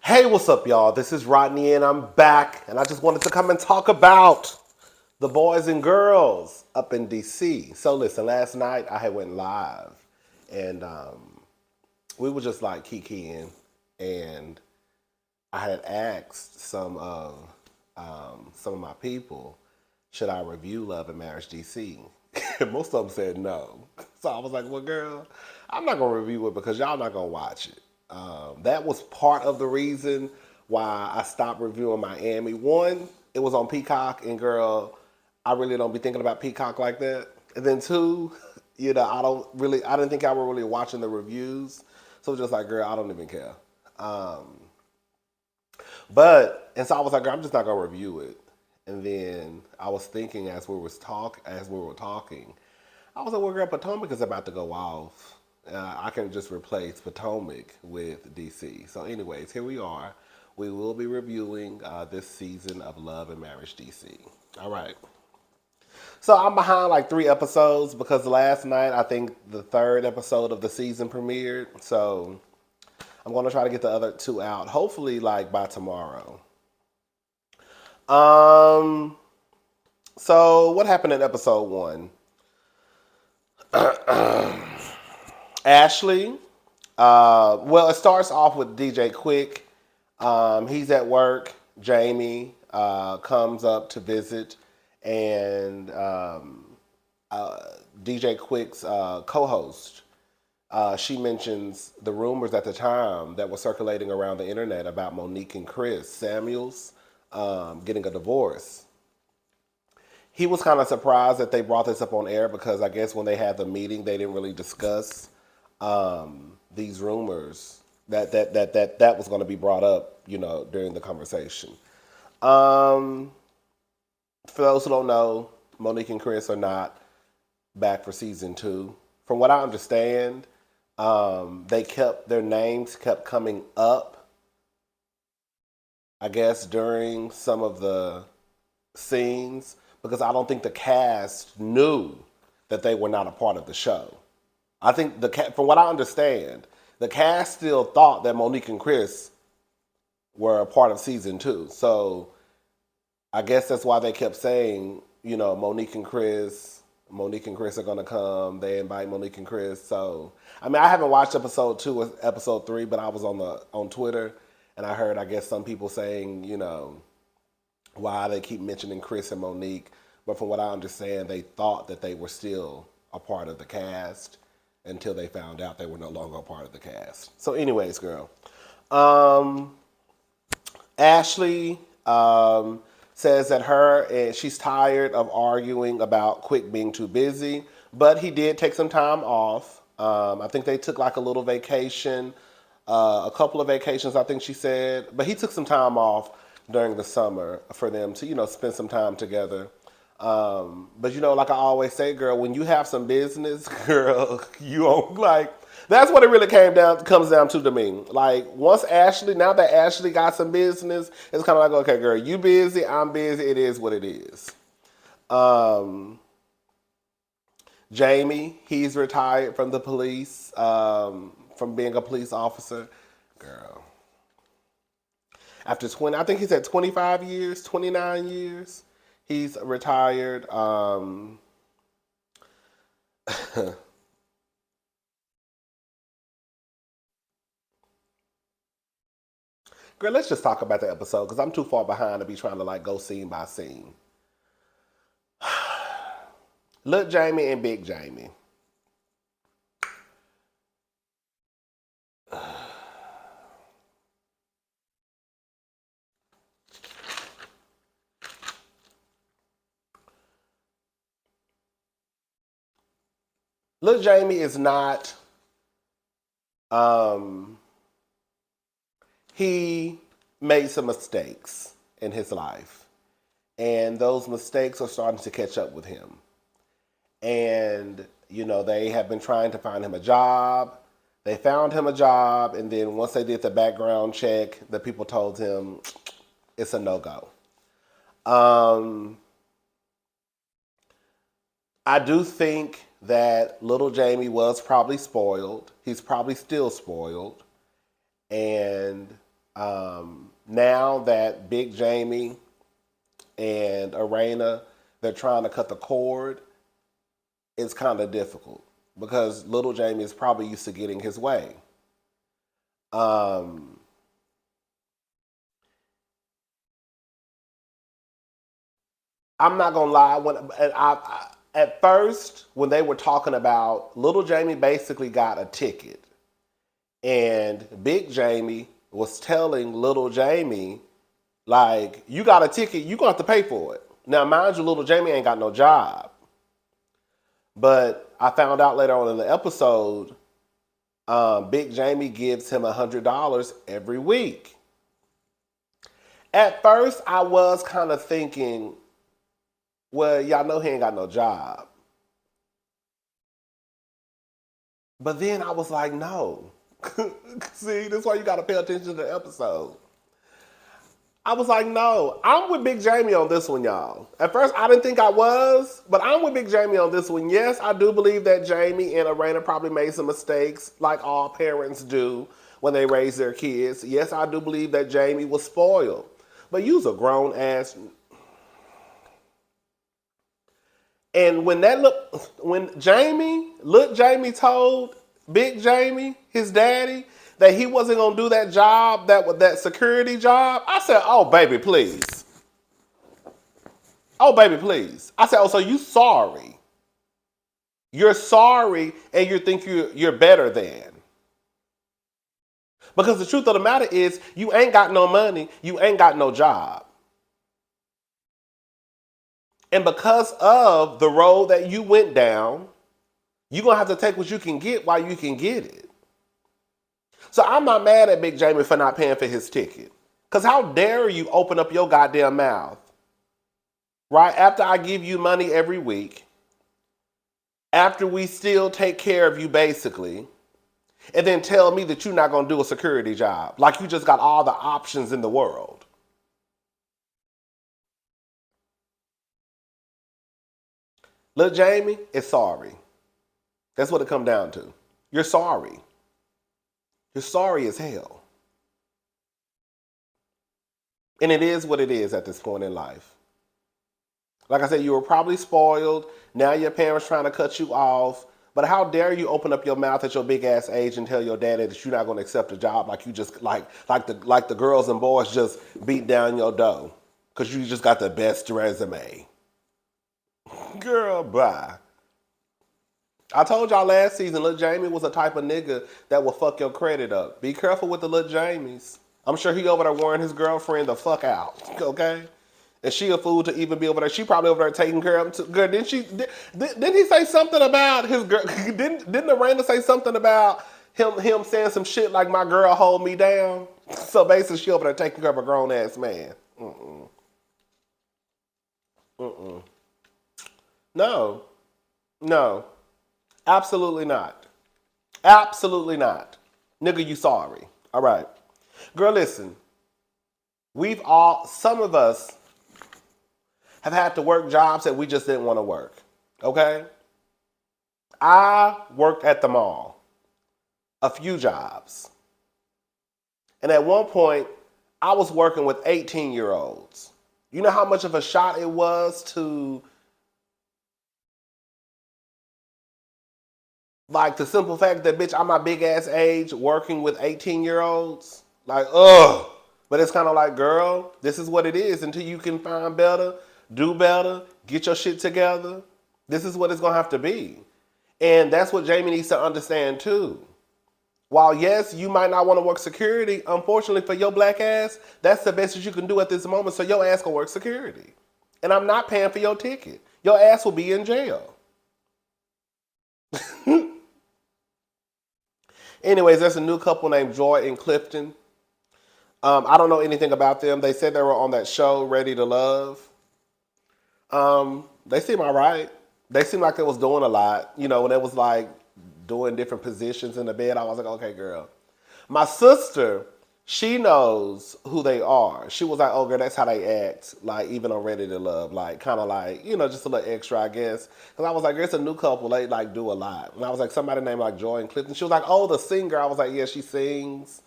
Hey, what's up, y'all? This is Rodney, and I'm back, and I just wanted to come and talk about the boys and girls up in DC. So, listen, last night I had went live, and we were just like kikiing, and I had asked some of my people, should I review Love and Marriage DC? And most of them said no. So I was like, well, girl, I'm not gonna review it because y'all not gonna watch it. That was part of the reason why I stopped reviewing Miami. One, it was on Peacock, and girl, I really don't be thinking about Peacock like that. And then two, I didn't think I were really watching the reviews. So it was just like, girl, I don't even care. Um, and so I was like, girl, I'm just not gonna review it. And then I was thinking as we were talking, I was like, well, girl, Potomac is about to go off. I can just replace Potomac with DC. So, anyways, here we are. We will be reviewing this season of Love and Marriage DC. All right. So I'm behind like 3 episodes because last night I think the third episode of the season premiered. So I'm going to try to get the other two out, hopefully like by tomorrow. Um. So what happened in episode 1? Ashley. Well, it starts off with DJ Quick. He's at work. Jamie comes up to visit, and DJ Quick's co-host. She mentions the rumors at the time that were circulating around the internet about Monique and Chris Samuels getting a divorce. He was kind of surprised that they brought this up on air because I guess when they had the meeting, they didn't really discuss these rumors that was going to be brought up, during the conversation. Um, for those who don't know, Monique and Chris are not back for season 2. From what I understand, their names kept coming up, I guess, during some of the scenes because I don't think the cast knew that they were not a part of the show. I think from what I understand, the cast still thought that Monique and Chris were a part of season 2. So I guess that's why they kept saying, Monique and Chris are gonna come. They invite Monique and Chris. So I mean, I haven't watched episode 2 or episode 3, but I was on Twitter and I heard, I guess, some people saying, why they keep mentioning Chris and Monique. But from what I understand, they thought that they were still a part of the cast until they found out they were no longer a part of the cast. So, anyways, girl. Um, Ashley says that she's tired of arguing about Quick being too busy, but he did take some time off. I think they took like a little vacation, a couple of vacations, I think she said, but he took some time off during the summer for them to, spend some time together. But like I always say, girl, when you have some business, girl, you don't like. That's what it really comes down to me. Like now that Ashley got some business, it's kind of like, okay, girl, you busy, I'm busy. It is what it is. Jamie, he's retired from the police, from being a police officer. Girl, after 20, I think he said 25 years, 29 years, he's retired. Girl, let's just talk about the episode because I'm too far behind to be trying to like go scene by scene. Little Jamie and Big Jamie. Little Jamie is not. Um, he made some mistakes in his life, and those mistakes are starting to catch up with him. And they have been trying to find him a job. They found him a job, and then once they did the background check, the people told him it's a no-go. Um, I do think that little Jamie was probably spoiled. He's probably still spoiled. And Now that Big Jamie and Arena, they're trying to cut the cord, it's kind of difficult because little Jamie is probably used to getting his way. Um, I'm not gonna lie. At first, when they were talking about little Jamie, basically got a ticket, and Big Jamie was telling little Jamie, like, you got a ticket, you gonna have to pay for it. Now, mind you, little Jamie ain't got no job, but I found out later on in the episode, Big Jamie gives him $100 every week. At first, I was kind of thinking, well, y'all know he ain't got no job. But then I was like, no. See, that's why you got to pay attention to the episode. I was like, no, I'm with Big Jamie on this one, y'all. At first, I didn't think I was, but I'm with Big Jamie on this one. Yes, I do believe that Jamie and Arena probably made some mistakes, like all parents do when they raise their kids. Yes, I do believe that Jamie was spoiled. But you's a grown ass. And when Jamie told Big Jamie, his daddy, that he wasn't gonna do that job, that security job, I said, "Oh baby, please. Oh baby, please." I said, "Oh, so you sorry? You're sorry, and you think you're better than?" Because the truth of the matter is, you ain't got no money, you ain't got no job. And because of the road that you went down, you're going to have to take what you can get while you can get it. So I'm not mad at Big Jamie for not paying for his ticket. Because how dare you open up your goddamn mouth, right? After I give you money every week, after we still take care of you basically, and then tell me that you're not going to do a security job. Like you just got all the options in the world. Lil Jamie is sorry. That's what it come down to. You're sorry. You're sorry as hell. And it is what it is at this point in life. Like I said, you were probably spoiled. Now your parents trying to cut you off. But how dare you open up your mouth at your big ass age and tell your daddy that you're not going to accept a job like you just like the girls and boys just beat down your dough because you just got the best resume. Girl, bye. I told y'all last season, Lil Jamie was a type of nigga that will fuck your credit up. Be careful with the Lil Jamies. I'm sure he over there wearing his girlfriend the fuck out, okay? And she a fool to even be over there. She probably over there taking care of him too. Girl, didn't he say something about his girl? Didn't Aranda say something about him saying some shit like my girl hold me down? So basically she over there taking care of a grown ass man. Mm-mm. Mm-mm. No. No. Absolutely not. Absolutely not. Nigga, you sorry. All right. Girl, listen. Some of us have had to work jobs that we just didn't want to work. Okay? I worked at the mall. A few jobs. And at one point, I was working with 18-year-olds. You know how much of a shot it was to, like, the simple fact that, bitch, I'm my big ass age working with 18-year-olds? Like, ugh. But it's kind of like, girl, this is what it is until you can find better, do better, get your shit together. This is what it's going to have to be. And that's what Jamie needs to understand too. While yes, you might not want to work security, unfortunately for your black ass, that's the best that you can do at this moment, so your ass can work security. And I'm not paying for your ticket. Your ass will be in jail. Anyways, there's a new couple named Joy and Clifton. I don't know anything about them. They said they were on that show, Ready to Love. They seem all right. They seem like they was doing a lot. You know, when it was like doing different positions in the bed, I was like, okay, girl. My sister, she knows who they are. She was like, oh, girl, that's how they act. Like, even on Ready to Love. Like, kind of like, you know, just a little extra, I guess. Because I was like, it's a new couple. They, like, do a lot. And I was like, somebody named, like, Joy and Clifton. She was like, oh, the singer. I was like, yeah, she sings.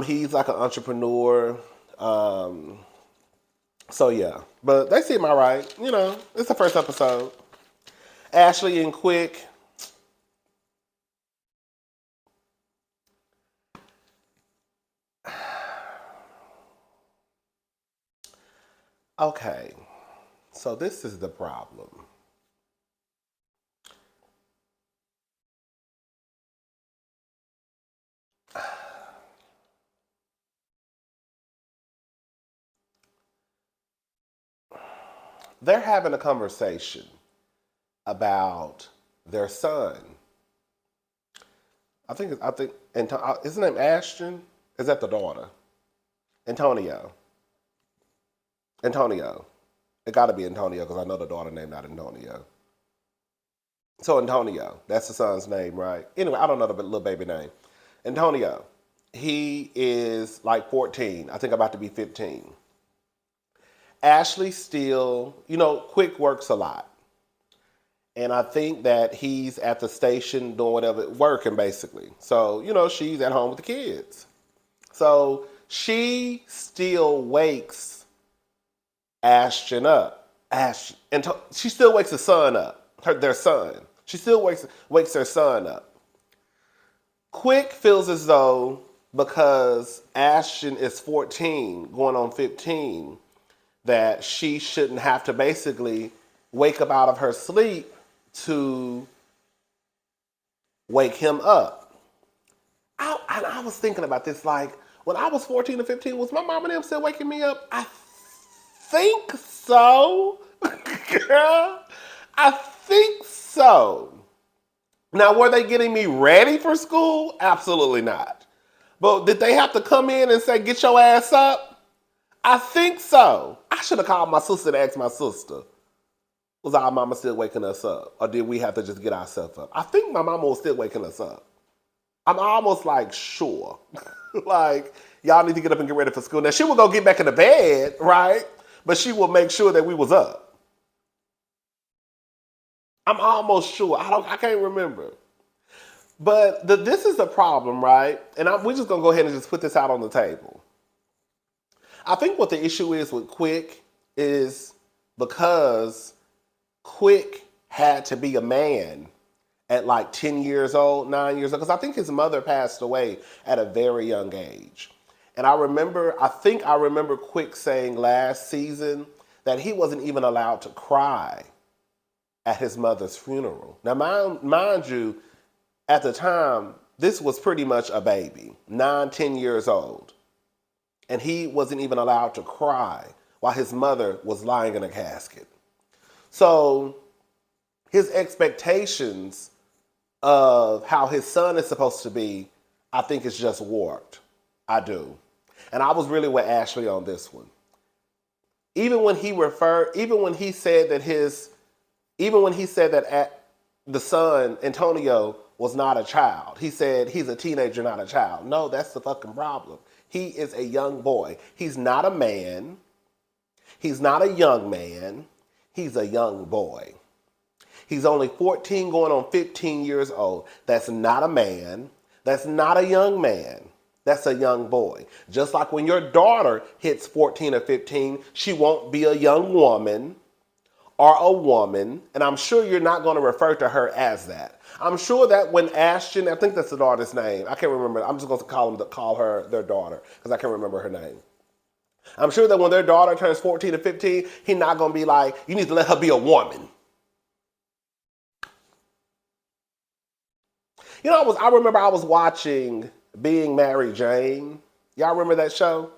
He's like an entrepreneur. So yeah, but they seem all right. You know, it's the first episode. Ashley and Quick. Okay, so this is the problem. They're having a conversation about their son. And his name Ashton? Is that the daughter? Antonio. Antonio. It got to be Antonio because I know the daughter named not Antonio. So Antonio, that's the son's name, right? Anyway, I don't know the little baby name. Antonio, he is like 14. I think about to be 15. Ashley still, Quick works a lot. And I think that he's at the station doing whatever, working basically. So, she's at home with the kids. So she still wakes Ashton up. And she still wakes the son up, their son. She still wakes their son up. Quick feels as though because Ashton is 14, going on 15, that she shouldn't have to basically wake up out of her sleep to wake him up. I was thinking about this, like, when I was 14 or 15, was my mom and them still waking me up? I think so. Girl, I think so. Now, were they getting me ready for school? Absolutely not. But did they have to come in and say, get your ass up? I think so. I should have called my sister and asked my sister, was our mama still waking us up? Or did we have to just get ourselves up? I think my mama was still waking us up. I'm almost like sure. Like, y'all need to get up and get ready for school. Now, she will go get back in the bed, right? But she will make sure that we was up. I'm almost sure. I can't remember. But this is the problem, right? And we're just going to go ahead and just put this out on the table. I think what the issue is with Quick is because Quick had to be a man at like 10 years old, 9 years old, because I think his mother passed away at a very young age. And I think I remember Quick saying last season that he wasn't even allowed to cry at his mother's funeral. Now, mind you, at the time, this was pretty much a baby, 9, 10 years old. And he wasn't even allowed to cry while his mother was lying in a casket. So his expectations of how his son is supposed to be, I think is just warped. I do. And I was really with Ashley on this one. Even when he said that the son, Antonio, was not a child. He said he's a teenager, not a child. No, that's the fucking problem. He is a young boy. He's not a man. He's not a young man. He's a young boy. He's only 14 going on 15 years old. That's not a man. That's not a young man. That's a young boy. Just like when your daughter hits 14 or 15, she won't be a young woman or a woman, and I'm sure you're not going to refer to her as that. I'm sure that when Ashton, I think that's the daughter's name. I can't remember. I'm just going to call her their daughter because I can't remember her name. I'm sure that when their daughter turns 14 or 15, he's not going to be like, you need to let her be a woman. I remember I was watching Being Mary Jane. Y'all remember that show?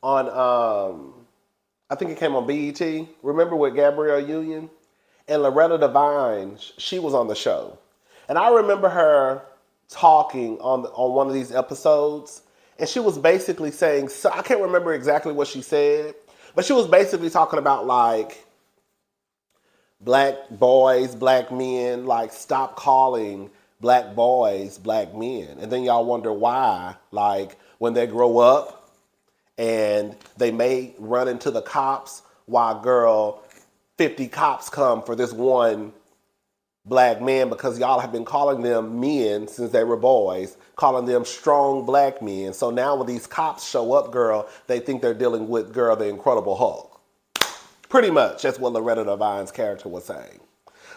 On, I think it came on BET. Remember with Gabrielle Union? And Loretta Devine, she was on the show. And I remember her talking on one of these episodes. And she was basically saying, so I can't remember exactly what she said, but she was basically talking about like black boys, black men, like stop calling black boys black men. And then y'all wonder why, like when they grow up and they may run into the cops, why girl, 50 cops come for this one black men because y'all have been calling them men since they were boys, calling them strong black men. So now when these cops show up, girl, they think they're dealing with, girl, the Incredible Hulk. Pretty much, that's what Loretta Devine's character was saying.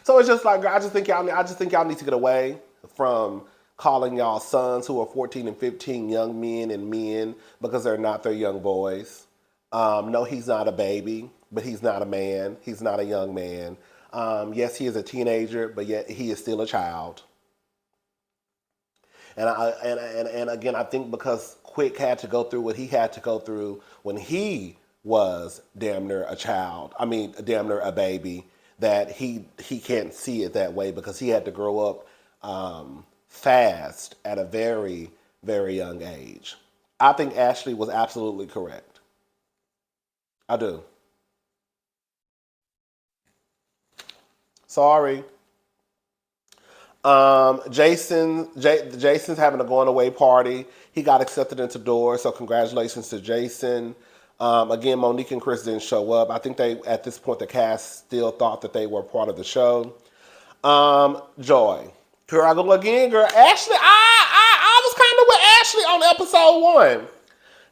So it's just like, girl, I just think y'all need to get away from calling y'all sons who are 14 and 15 young men and men because they're not their young boys. No, he's not a baby, but he's not a man. He's not a young man. Yes, he is a teenager, but yet he is still a child. And again, I think because Quick had to go through what he had to go through when he was damn near a child. I mean, damn near a baby. That he can't see it that way because he had to grow up fast at a very, very young age. I think Ashley was absolutely correct. I do. Sorry. Jason's having a going away party. He got accepted into Doors, so congratulations to Jason. Again, Monique and Chris didn't show up. I think they, at this point, the cast still thought that they were part of the show. Joy. Here I go again, girl. Ashley, I was kind of with Ashley on episode 1.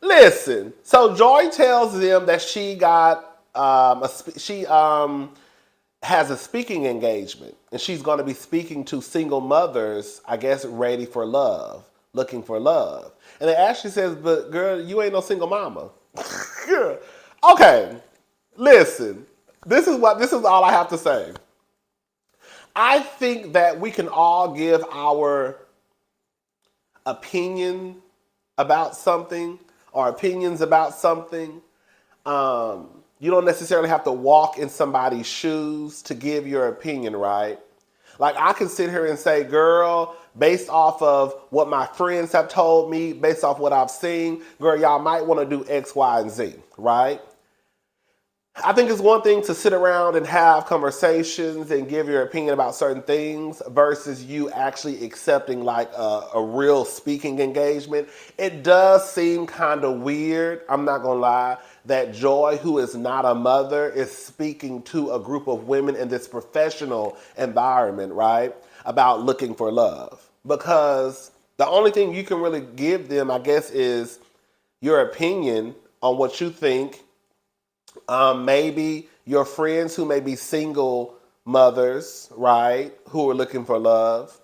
Listen, so Joy tells them that she got she has a speaking engagement, and she's going to be speaking to single mothers, I guess, ready for love, looking for love. And then Ashley says, "But girl, you ain't no single mama." Girl. Okay, listen. This is all I have to say. I think that we can all give our opinion about something or opinions about something. You don't necessarily have to walk in somebody's shoes to give your opinion, right? Like I can sit here and say, girl, based off of what my friends have told me, based off what I've seen, girl, y'all might want to do X, Y, and Z, right? I think it's one thing to sit around and have conversations and give your opinion about certain things versus you actually accepting like a real speaking engagement. It does seem kind of weird, I'm not gonna lie, that Joy, who is not a mother, is speaking to a group of women in this professional environment, right, about looking for love. Because the only thing you can really give them, I guess, is your opinion on what you think. Maybe your friends who may be single mothers, right, who are looking for love.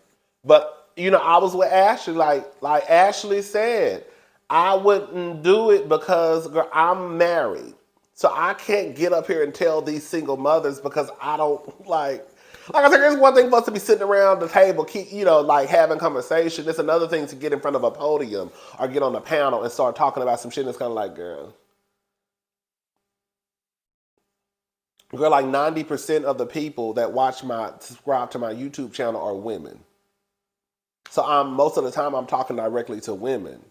But you know, I was with Ashley, like Ashley said, I wouldn't do it because girl, I'm married, so I can't get up here and tell these single mothers because I don't like. Like I said, it's one thing for us to be sitting around the table, keep, you know, like having conversation. It's another thing to get in front of a podium or get on a panel and start talking about some shit. And it's kind of like, girl, like 90% of the people that subscribe to my YouTube channel are women. So most of the time I'm talking directly to women.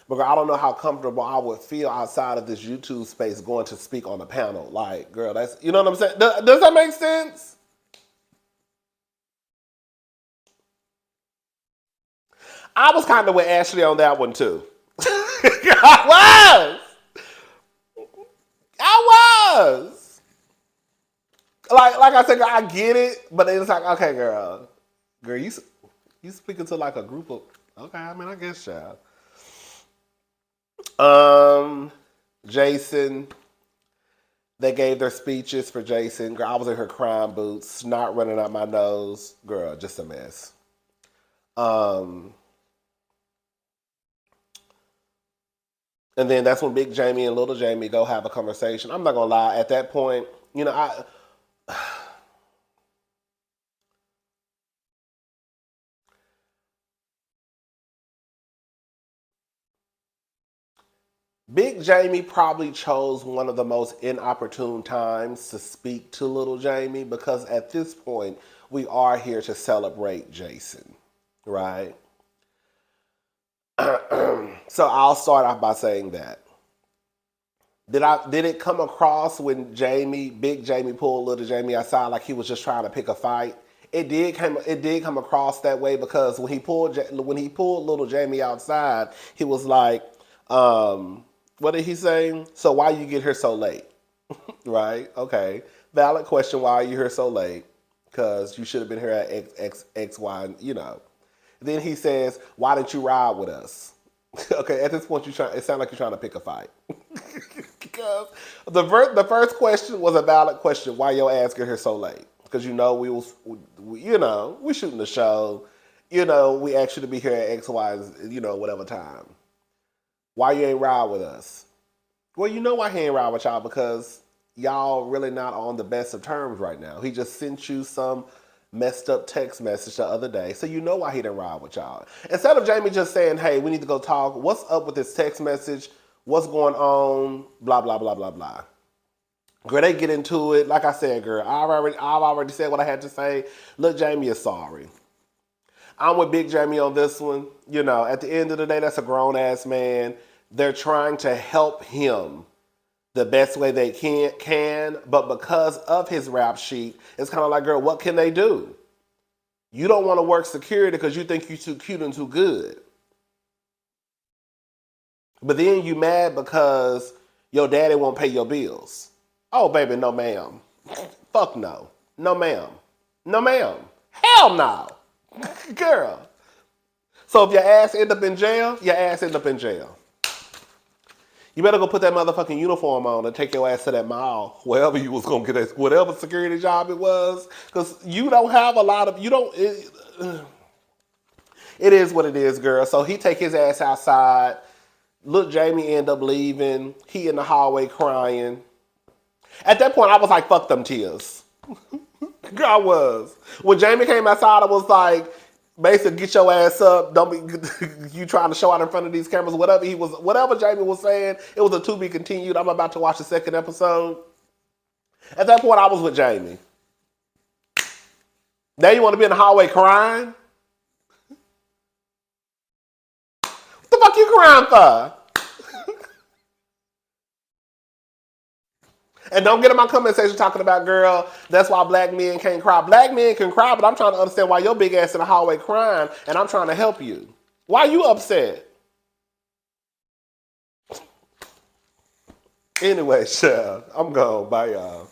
But girl, I don't know how comfortable I would feel outside of this YouTube space going to speak on a panel. Like, girl, that's, you know what I'm saying? Does that make sense? I was kind of with Ashley on that one too. I was. I was. Like I said, girl, I get it, but it's like, okay, girl, you speaking to like a group of, okay, I mean, I guess, child. Jason, they gave their speeches for Jason. Girl, I was in her crying boots, snot running out my nose. Girl, just a mess. Um, and then that's when Big Jamie and Little Jamie go have a conversation. I'm not gonna lie, at that point, you know, Big Jamie probably chose one of the most inopportune times to speak to Little Jamie because at this point, we are here to celebrate Jason, right? So I'll start off by saying that. Did it come across when Big Jamie pulled Little Jamie outside like he was just trying to pick a fight? It did come across that way because when he pulled Little Jamie outside, he was like, what did he say? So why you get here so late? Right? Okay. Valid question. Why are you here so late? because you should have been here at X, Y, you know. Then he says, why didn't you ride with us? Okay, at this point, it sounds like you're trying to pick a fight. Because the first question was a valid question. Why your ass get here so late? Because we shooting the show. We asked you to be here at X, Y, whatever time. Why you ain't ride with us? Well, you know why he ain't ride with y'all, because y'all really not on the best of terms right now. He just sent you some messed up text message the other day, so you know why he didn't ride with y'all. Instead of Jamie just saying, hey, we need to go talk, what's up with this text message, what's going on, blah, blah, blah, blah, blah. Girl, they get into it. Like I said, girl, I've already said what I had to say. Look, Jamie is sorry. I'm with Big Jamie on this one. At the end of the day, that's a grown-ass man. They're trying to help him the best way they can, but because of his rap sheet, it's kind of like, girl, what can they do? You don't want to work security because you think you're too cute and too good. But then you mad because your daddy won't pay your bills. Oh, baby, no, ma'am. Fuck no. No, ma'am. No, ma'am. Hell no. Girl. So if your ass end up in jail, your ass end up in jail. You better go put that motherfucking uniform on and take your ass to that mall, wherever you was gonna get that, whatever security job it was, because you don't have a lot of, it is what it is, girl. So he take his ass outside. Look, Jamie end up leaving. He in the hallway crying. At that point, I was like, fuck them tears. Girl, I was. When Jamie came outside, I was like, basically, get your ass up. Don't be you trying to show out in front of these cameras. Whatever Jamie was saying, it was a to be continued. I'm about to watch the second episode. At that point, I was with Jamie. Now you want to be in the hallway crying? What the fuck you crying for? And don't get in my comment section talking about, girl, that's why black men can't cry. Black men can cry, but I'm trying to understand why your big ass in the hallway crying, and I'm trying to help you. Why you upset? Anyway, child, I'm gone. Bye, y'all.